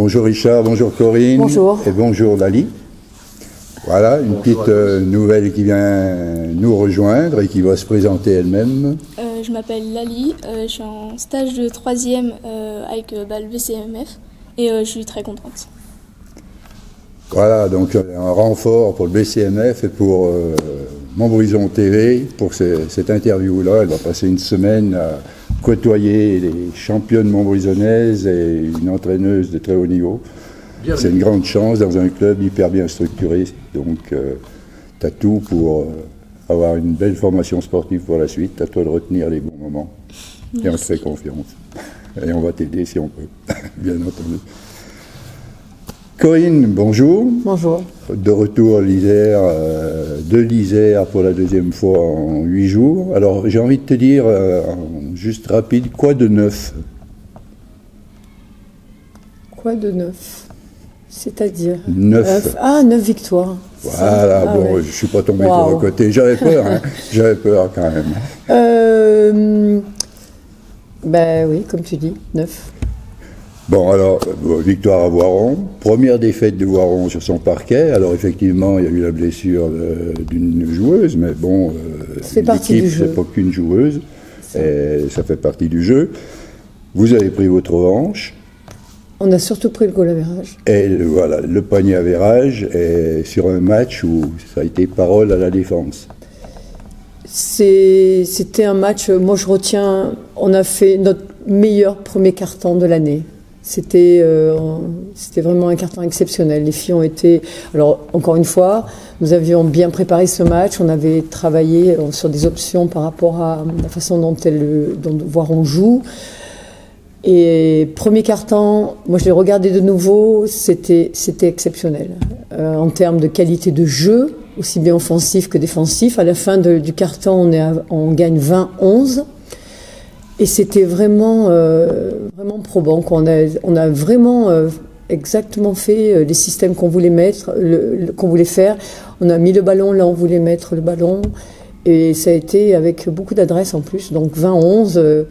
Bonjour Richard, bonjour Corinne. Bonjour. Et bonjour Lali. Voilà, une petite nouvelle qui vient nous rejoindre et qui va se présenter elle-même. Je m'appelle Lali, je suis en stage de 3e avec le BCMF et je suis très contente. Voilà, donc un renfort pour le BCMF et pour Montbrison TV pour cette interview-là. Elle va passer une semaine à côtoyer les championnes montbrisonnaises et une entraîneuse de très haut niveau. C'est une grande chance dans un club hyper bien structuré. Donc, tu as tout pour avoir une belle formation sportive pour la suite. À toi de retenir les bons moments. Merci. Et on te fait confiance. Et on va t'aider si on peut, bien entendu. Corinne, bonjour. Bonjour. De retour à l'Isère, de l'Isère pour la deuxième fois en 8 jours. Alors, j'ai envie de te dire, juste rapide, quoi de neuf? Quoi de neuf? C'est-à-dire 9. Ah, 9 victoires. Voilà, bon, ouais. Je ne suis pas tombé sur le côté. J'avais peur, hein. J'avais peur quand même. Ben oui, comme tu dis, 9. Bon, alors, victoire à Voiron. Première défaite de Voiron sur son parquet. Alors, effectivement, il y a eu la blessure d'une joueuse, mais bon, l'équipe, c'est pas qu'une joueuse. Et ça fait partie du jeu. Vous avez pris votre revanche. On a surtout pris le goal average. Et voilà, le panier average est sur un match où ça a été parole à la défense. C'était un match, moi je retiens, on a fait notre meilleur premier quart-temps de l'année. C'était vraiment un quart-temps exceptionnel. Les filles ont été... Alors, encore une fois, nous avions bien préparé ce match. On avait travaillé sur des options par rapport à la façon dont Voiron joue. Et premier quart-temps, moi je l'ai regardé de nouveau, c'était exceptionnel. En termes de qualité de jeu, aussi bien offensif que défensif. À la fin du quart-temps, on gagne 20-11. Et c'était vraiment probant. On a vraiment exactement fait les systèmes qu'on voulait mettre, qu'on voulait faire. On a mis le ballon là où on voulait mettre le ballon. Et ça a été avec beaucoup d'adresse en plus. Donc 20-11,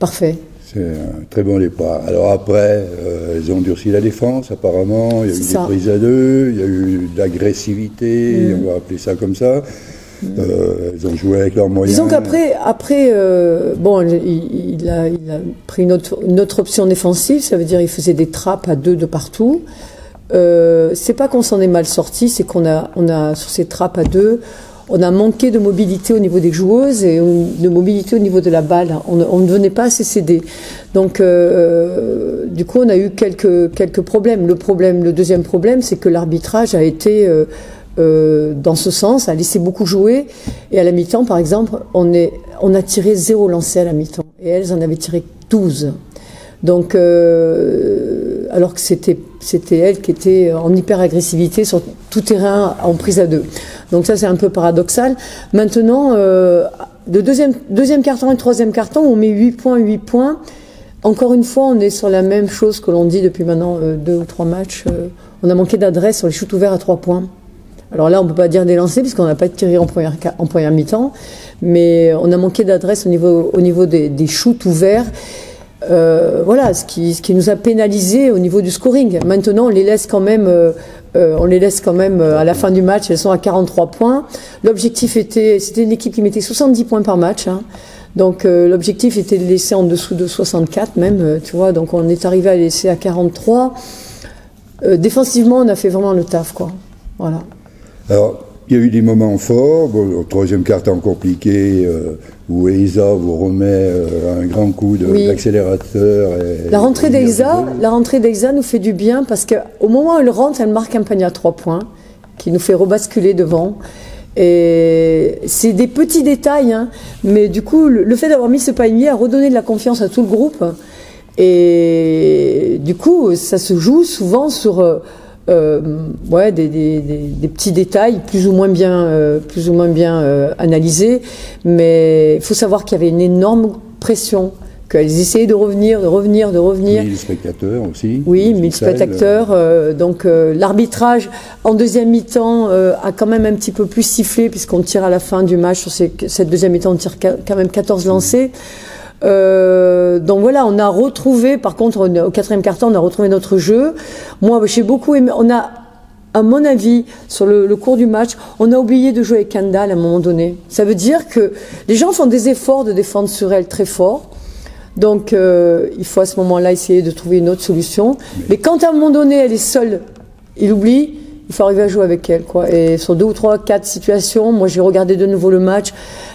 parfait. C'est un très bon départ. Alors après, ils ont durci la défense apparemment, il y a eu des prises à deux, il y a eu de l'agressivité, on va appeler ça comme ça. Ils ont joué avec leurs moyens. Disons qu'après, bon, il a pris une autre option défensive, ça veut dire qu'il faisait des trappes à deux de partout. C'est pas qu'on s'en est mal sorti, c'est qu'on a sur ces trappes à deux, on a manqué de mobilité au niveau des joueuses et de mobilité au niveau de la balle. On ne venait pas assez céder. Donc, du coup, on a eu quelques problèmes. Le deuxième problème, c'est que l'arbitrage a été dans ce sens, a laissé beaucoup jouer. Et à la mi-temps, par exemple, on a tiré 0 lancé à la mi-temps. Et elles en avaient tiré 12. Donc, alors que c'était elle qui était en hyper-agressivité sur tout terrain en prise à deux. Donc ça, c'est un peu paradoxal. Maintenant, le deuxième carton et le troisième carton, on met 8 points. Encore une fois, on est sur la même chose que l'on dit depuis maintenant 2 ou 3 matchs. On a manqué d'adresse sur les shoots ouverts à 3 points. Alors là, on ne peut pas dire des lancers puisqu'on n'a pas tiré en première mi-temps. Mais on a manqué d'adresse au niveau des shoots ouverts. Voilà, ce qui nous a pénalisé au niveau du scoring. Maintenant, on les laisse quand même à la fin du match. Elles sont à 43 points. L'objectif c'était une équipe qui mettait 70 points par match. Hein. Donc l'objectif était de laisser en dessous de 64 même, tu vois. Donc on est arrivé à laisser à 43. Défensivement, on a fait vraiment le taf, quoi. Voilà. Alors, il y a eu des moments forts. Bon, au troisième quart-temps compliqué, où Eiza vous remet un grand coup d'accélérateur. La rentrée d'Eiza nous fait du bien parce qu'au moment où elle rentre, elle marque un panier à 3 points qui nous fait rebasculer devant. Et c'est des petits détails, hein, mais du coup, le fait d'avoir mis ce panier a redonné de la confiance à tout le groupe. Et du coup, ça se joue souvent sur des petits détails plus ou moins bien analysés, mais il faut savoir qu'il y avait une énorme pression, qu'elles essayaient de revenir. 1000 spectateurs aussi. Oui, 1000 spectateurs. Donc l'arbitrage en deuxième mi-temps a quand même un petit peu plus sifflé puisqu'on tire à la fin du match sur cette deuxième mi-temps, on tire quand même 14 lancés. Donc voilà, on a retrouvé, par contre, au quatrième quart-temps, on a retrouvé notre jeu. Moi, j'ai beaucoup aimé. On a, à mon avis, sur le cours du match, on a oublié de jouer avec Kendall à un moment donné. Ça veut dire que les gens font des efforts de défendre sur elle très fort. Donc, il faut à ce moment-là essayer de trouver une autre solution. Mais quand à un moment donné, elle est seule, il oublie, il faut arriver à jouer avec elle, quoi. Et sur 2 ou 3, 4 situations, moi j'ai regardé de nouveau le match,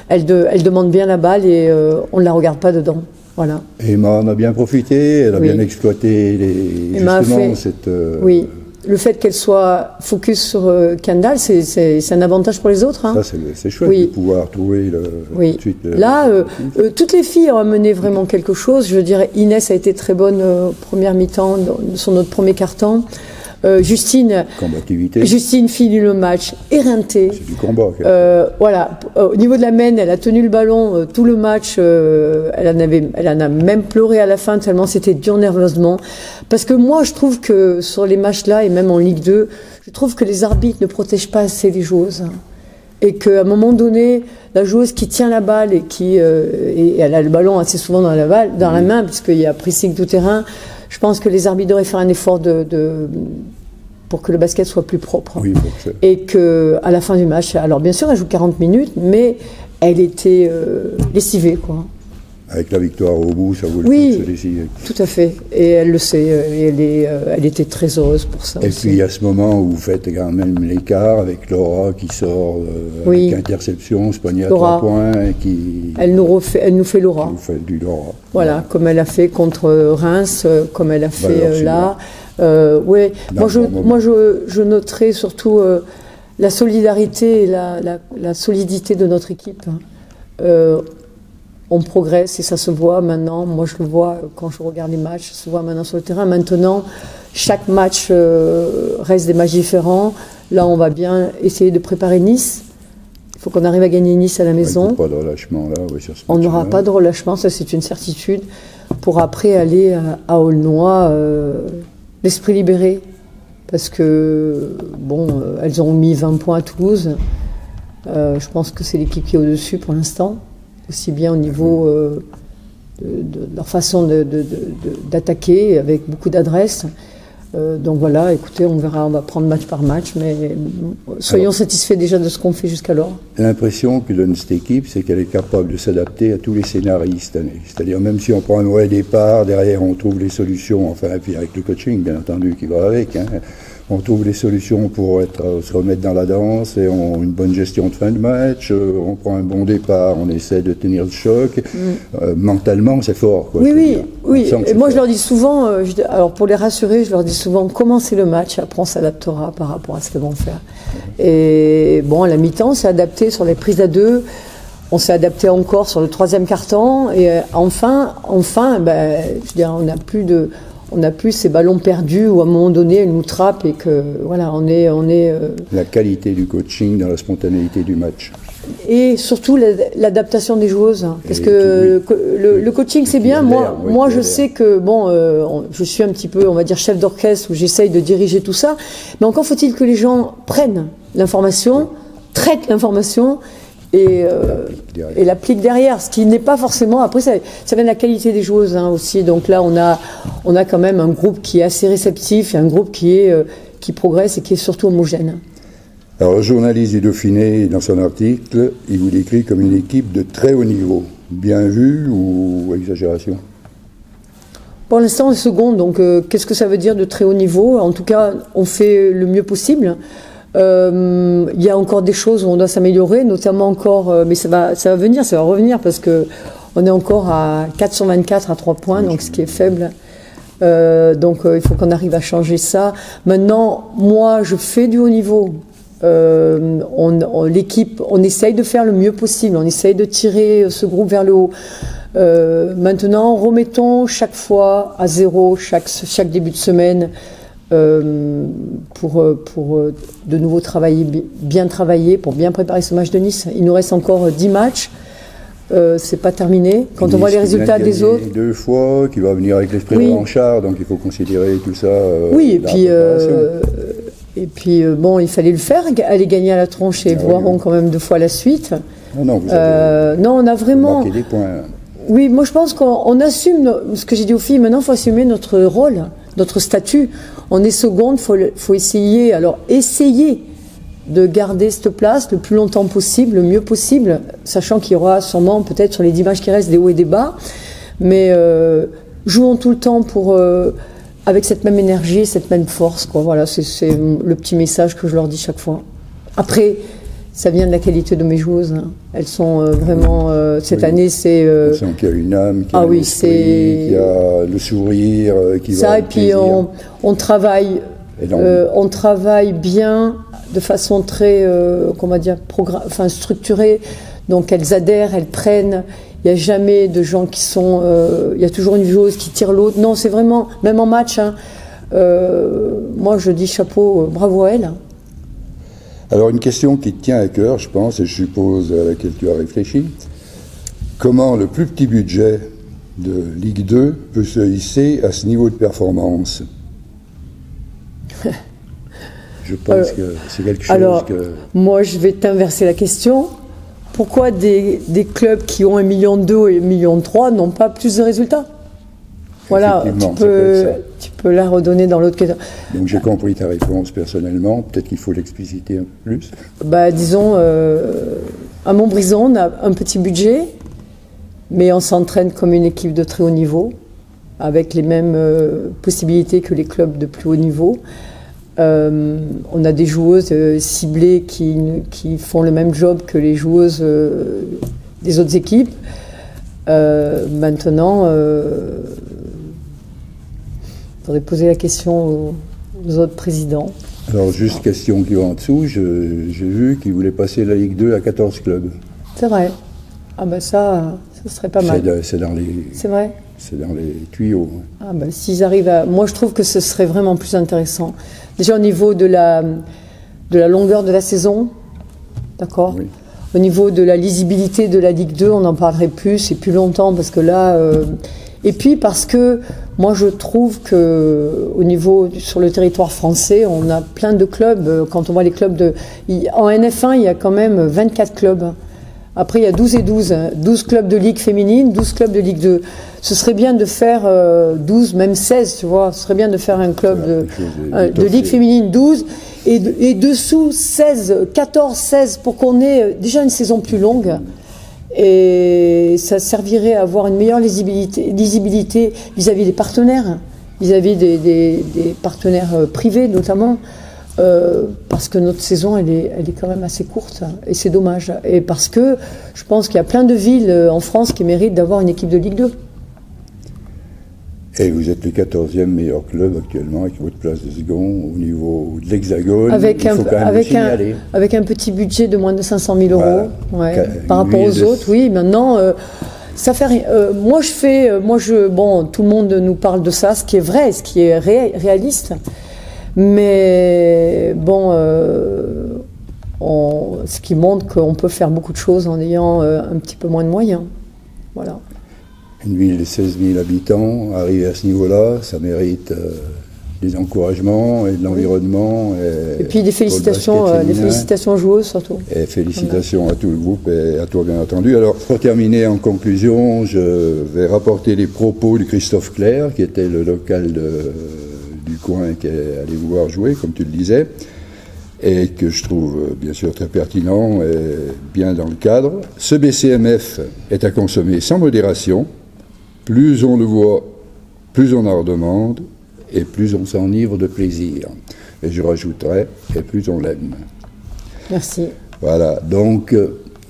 elle demande bien la balle et on ne la regarde pas dedans. Voilà. Et Emma en a bien profité, elle a bien exploité justement cette... Oui. Le fait qu'elle soit focus sur Kendall, c'est un avantage pour les autres. Hein. Ça, c'est chouette de pouvoir trouver tout de suite... Là, toutes les filles ont amené vraiment quelque chose. Je dirais, Inès a été très bonne première mi-temps, sur notre premier quart-temps. Justine finit le match éreintée. C'est du combat. Voilà. Au niveau de la main, elle a tenu le ballon tout le match. Elle en a même pleuré à la fin tellement c'était dur nerveusement. Parce que moi, je trouve que sur les matchs-là et même en Ligue 2, je trouve que les arbitres ne protègent pas assez les joueuses. Et qu'à un moment donné, la joueuse qui tient la balle et et elle a le ballon assez souvent dans la main, puisqu'il y a pressing tout terrain. Je pense que les arbitres devraient faire un effort pour que le basket soit plus propre. Oui, et qu'à la fin du match, alors bien sûr, elle joue 40 minutes, mais elle était lessivée, quoi. Avec la victoire au bout, ça vaut le coup de se lessiver. Tout à fait. Et elle le sait. Et elle était très heureuse pour ça. Et aussi. puis, il y a ce moment où vous faites quand même l'écart avec Laura qui sort avec interception, se poigne à 3 points. Et qui... Elle nous fait Laura. Vous faites du Laura. Voilà, comme elle a fait contre Reims, comme elle a fait là. Ouais. Moi, je noterai surtout la solidarité et la solidité de notre équipe. On progresse et ça se voit maintenant. Moi, je le vois quand je regarde les matchs, ça se voit maintenant sur le terrain. Maintenant, chaque match reste des matchs différents. Là, on va bien essayer de préparer Nice. Il faut qu'on arrive à gagner Nice à la maison. Pas de relâchement là. On n'aura pas de relâchement, ça c'est une certitude. Pour après aller à Aulnois, l'esprit libéré. Parce que, bon, elles ont mis 20 points à Toulouse. Je pense que c'est l'équipe qui est au-dessus pour l'instant. Aussi bien au niveau de leur façon d'attaquer, avec beaucoup d'adresse. Donc voilà, écoutez, on verra, on va prendre match par match, mais soyons satisfaits déjà de ce qu'on fait jusqu'alors. L'impression que donne cette équipe, c'est qu'elle est capable de s'adapter à tous les scénarios cette année. C'est-à-dire, même si on prend un mauvais départ, derrière on trouve les solutions, enfin, et puis avec le coaching, bien entendu, qui va avec, hein. On trouve les solutions pour se remettre dans la danse et une bonne gestion de fin de match. On prend un bon départ, on essaie de tenir le choc. Mentalement, c'est fort. Quoi, oui. Et moi, je leur dis souvent, alors pour les rassurer, je leur dis souvent, commencez le match, après on s'adaptera par rapport à ce qu'elles vont faire. Et bon, à la mi-temps, on s'est adapté sur les prises à 2. On s'est adapté encore sur le 3e quart-temps. Et enfin, ben, je veux dire, on n'a plus ces ballons perdus où à un moment donné elle nous trappe et que voilà on est la qualité du coaching dans la spontanéité du match et surtout l'adaptation des joueuses parce que le coaching c'est bien. Moi je sais que bon je suis un petit peu on va dire chef d'orchestre où j'essaye de diriger tout ça, mais encore faut-il que les gens prennent l'information, traitent l'information et l'applique derrière, ce qui n'est pas forcément. Après, ça vient de la qualité des joueuses aussi. Donc là, on a quand même un groupe qui est assez réceptif et un groupe qui progresse et qui est surtout homogène. Alors, le journaliste du Dauphiné, dans son article, il vous décrit comme une équipe de très haut niveau. Bien vu ou exagération? Pour l'instant, on est second. Donc, qu'est-ce que ça veut dire de très haut niveau? En tout cas, on fait le mieux possible. Il y a encore des choses où on doit s'améliorer, notamment encore, mais ça va revenir parce que on est encore à 424 à 3 points, donc ce qui est faible. Donc il faut qu'on arrive à changer ça. Maintenant, moi, je fais du haut niveau. L'équipe, on essaye de faire le mieux possible, on essaye de tirer ce groupe vers le haut. Maintenant, remettons chaque fois à zéro, chaque début de semaine. Pour de nouveau bien travailler, pour bien préparer ce match de Nice. Il nous reste encore 10 matchs, c'est pas terminé. Quand Nice, on voit les résultats des autres... 2 fois, qui va venir avec l'esprit revanchard, donc il faut considérer tout ça. Oui, et puis bon, il fallait le faire, aller gagner à la tronche et Voiron quand même 2 fois la suite. Non, on a vraiment... non, on a vraiment... marqué des points. Oui, moi je pense qu'on assume ce que j'ai dit aux filles. Maintenant, il faut assumer notre rôle, notre statut. On est seconde, faut essayer. Alors, essayer de garder cette place le plus longtemps possible, le mieux possible, sachant qu'il y aura sûrement, peut-être sur les 10 matchs qui restent, des hauts et des bas. Mais jouons tout le temps avec cette même énergie, cette même force, quoi. Voilà, c'est le petit message que je leur dis chaque fois. Après, ça vient de la qualité de mes joueuses. Hein. Elles sont vraiment... cette année, c'est... On sent qu'il y a une âme, qu'il y a un esprit, qu'il y a le sourire, qui va... Ça, et puis on travaille bien, de façon très, comment dire, structurée. Donc elles adhèrent, elles prennent. Il n'y a jamais de gens qui sont... il y a toujours une joueuse qui tire l'autre. Non, c'est vraiment... Même en match, hein, moi je dis chapeau, bravo à elles. Alors une question qui te tient à cœur, je pense, et je suppose à laquelle tu as réfléchi. Comment le plus petit budget de Ligue 2 peut se hisser à ce niveau de performance? Je pense que c'est quelque chose moi je vais t'inverser la question. Pourquoi des clubs qui ont 1,2 million et 1,3 million n'ont pas plus de résultats? Voilà, tu peux la redonner dans l'autre question. Donc j'ai compris ta réponse personnellement, peut-être qu'il faut l'expliciter un peu plus. Disons, à Montbrison, on a un petit budget, mais on s'entraîne comme une équipe de très haut niveau, avec les mêmes possibilités que les clubs de plus haut niveau. On a des joueuses ciblées qui font le même job que les joueuses des autres équipes. Maintenant, il faudrait poser la question aux autres présidents. Alors, juste question qui va en dessous, j'ai vu qu'ils voulaient passer la Ligue 2 à 14 clubs. C'est vrai. Ah ben ça serait pas mal. C'est dans les... C'est vrai. C'est dans les tuyaux. Ah ben s'ils arrivent à... Moi, je trouve que ce serait vraiment plus intéressant. Déjà au niveau de la longueur de la saison, d'accord. Oui. Au niveau de la lisibilité de la Ligue 2, on en parlerait plus et plus longtemps parce que là... Et puis parce que moi je trouve que au niveau sur le territoire français, on a plein de clubs. Quand on voit les clubs en NF1, il y a quand même 24 clubs. Après, il y a 12 et 12. 12 clubs de Ligue féminine, 12 clubs de Ligue 2. Ce serait bien de faire 12, même 16, tu vois. Ce serait bien de faire un club de Ligue féminine 12 et dessous 16, 14, 16 pour qu'on ait déjà une saison plus longue. Et ça servirait à avoir une meilleure lisibilité vis-à-vis des partenaires, vis-à-vis des partenaires privés notamment. Parce que notre saison, elle est quand même assez courte, et c'est dommage. Et parce que je pense qu'il y a plein de villes en France qui méritent d'avoir une équipe de Ligue 2. Et vous êtes le 14e meilleur club actuellement, avec votre place de second au niveau de l'Hexagone. Avec un petit budget de moins de 500 000 euros, voilà. Par rapport aux autres, oui. Maintenant, ça fait rien. Bon, tout le monde nous parle de ça, ce qui est vrai, ce qui est réaliste. Mais bon, ce qui montre qu'on peut faire beaucoup de choses en ayant un petit peu moins de moyens. Voilà. Une ville de 16 000 habitants, arriver à ce niveau-là, ça mérite des encouragements et de l'environnement. Et puis des félicitations aux joueuses surtout. Et félicitations à tout le groupe et à toi bien entendu. Alors pour terminer en conclusion, je vais rapporter les propos de Christophe Clerc, qui était le local du coin qui est allé vous voir jouer, comme tu le disais, et que je trouve bien sûr très pertinent et bien dans le cadre. Ce BCMF est à consommer sans modération. Plus on le voit, plus on en redemande, et plus on s'enivre de plaisir. Et je rajouterais, et plus on l'aime. Merci. Voilà, donc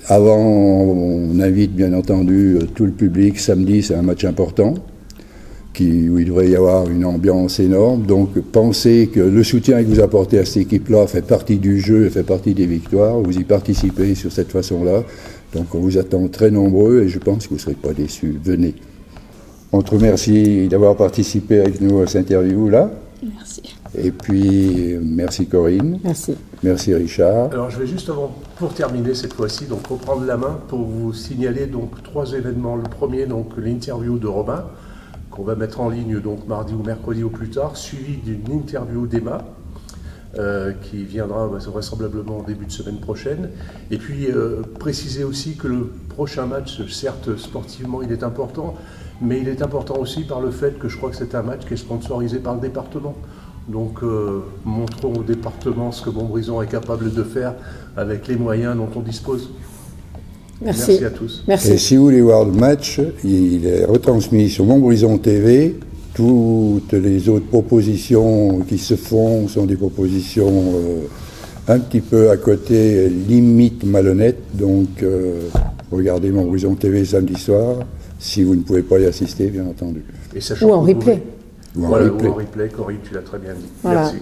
avant, on invite bien entendu tout le public. Samedi, c'est un match important, où il devrait y avoir une ambiance énorme. Donc pensez que le soutien que vous apportez à cette équipe-là fait partie du jeu et fait partie des victoires. Vous y participez sur cette façon-là. Donc on vous attend très nombreux et je pense que vous ne serez pas déçus. Venez. On te remercie d'avoir participé avec nous à cette interview-là. Merci. Et puis, merci Corinne. Merci. Merci Richard. Alors je vais juste pour terminer cette fois-ci, donc reprendre la main pour vous signaler donc 3 événements. Le premier, donc l'interview de Robin, qu'on va mettre en ligne donc mardi ou mercredi au plus tard, suivi d'une interview d'Emma. qui viendra vraisemblablement en début de semaine prochaine. Et puis préciser aussi que le prochain match, certes sportivement il est important, mais il est important aussi par le fait que je crois que c'est un match qui est sponsorisé par le département. Donc montrons au département ce que Montbrison est capable de faire avec les moyens dont on dispose. Merci à tous. Merci. Et si vous voulez voir le match, il est retransmis sur Montbrison TV. Toutes les autres propositions qui se font sont des propositions un petit peu à côté, limite malhonnêtes. Donc, regardez Montbrison TV samedi soir, si vous ne pouvez pas y assister, bien entendu. Et ou en replay. Ou en replay, Corinne, tu l'as très bien dit. Voilà. Merci.